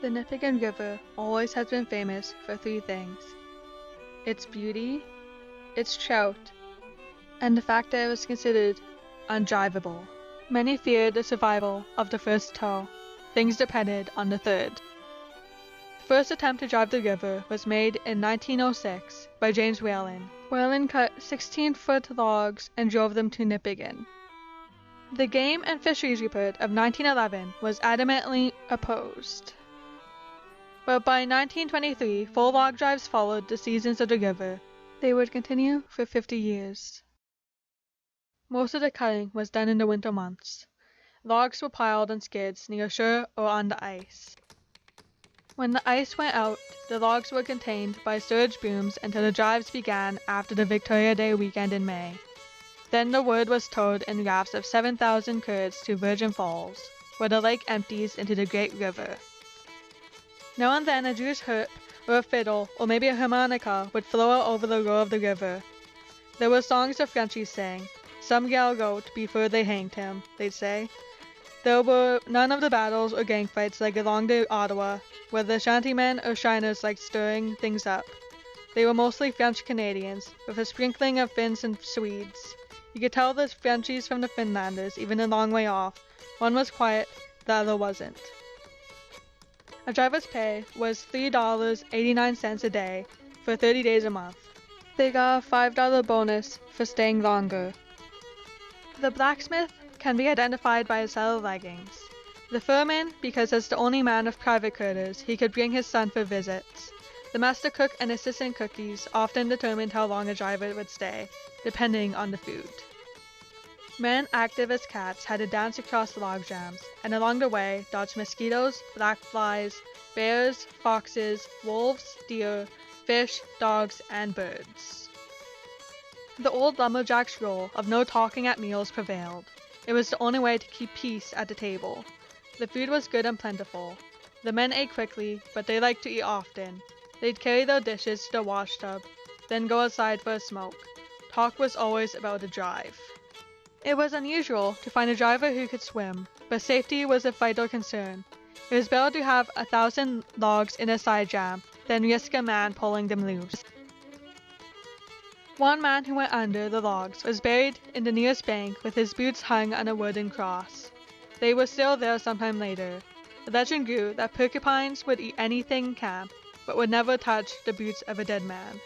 The Nipigon River always has been famous for three things: its beauty, its trout, and the fact that it was considered undrivable. Many feared the survival of the first tow. Things depended on the third. The first attempt to drive the river was made in 1906 by James Whalen. Whalen cut 16-foot logs and drove them to Nipigon. The Game and Fisheries Report of 1911 was adamantly opposed. But by 1923, full log drives followed the seasons of the river. They would continue for 50 years. Most of the cutting was done in the winter months. Logs were piled on skids near shore or on the ice. When the ice went out, the logs were contained by storage booms until the drives began after the Victoria Day weekend in May. Then the wood was towed in rafts of 7,000 curds to Virgin Falls, where the lake empties into the Great River. Now and then a Jew's harp, or a fiddle, or maybe a harmonica would flow over the roar of the river. There were songs the Frenchies sang. Some gal wrote before they hanged him, they'd say. There were none of the battles or gang fights like along the Ottawa, where the shantymen or shiners liked stirring things up. They were mostly French Canadians, with a sprinkling of Finns and Swedes. You could tell the Frenchies from the Finlanders, even a long way off. One was quiet, the other wasn't. A driver's pay was $3.89 a day for 30 days a month. They got a $5 bonus for staying longer. The blacksmith can be identified by his set of leggings. The furman, because as the only man of private quarters, he could bring his son for visits. The master cook and assistant cookies often determined how long a driver would stay, depending on the food. Men active as cats had to dance across the log jams, and along the way dodged mosquitoes, black flies, bears, foxes, wolves, deer, fish, dogs, and birds. The old lumberjack's rule of no talking at meals prevailed. It was the only way to keep peace at the table. The food was good and plentiful. The men ate quickly, but they liked to eat often. They'd carry their dishes to the wash tub, then go outside for a smoke. Talk was always about the drive. It was unusual to find a driver who could swim, but safety was a vital concern. It was better to have 1,000 logs in a side jam than risk a man pulling them loose. One man who went under the logs was buried in the nearest bank with his boots hung on a wooden cross. They were still there sometime later. The legend grew that porcupines would eat anything in camp, but would never touch the boots of a dead man.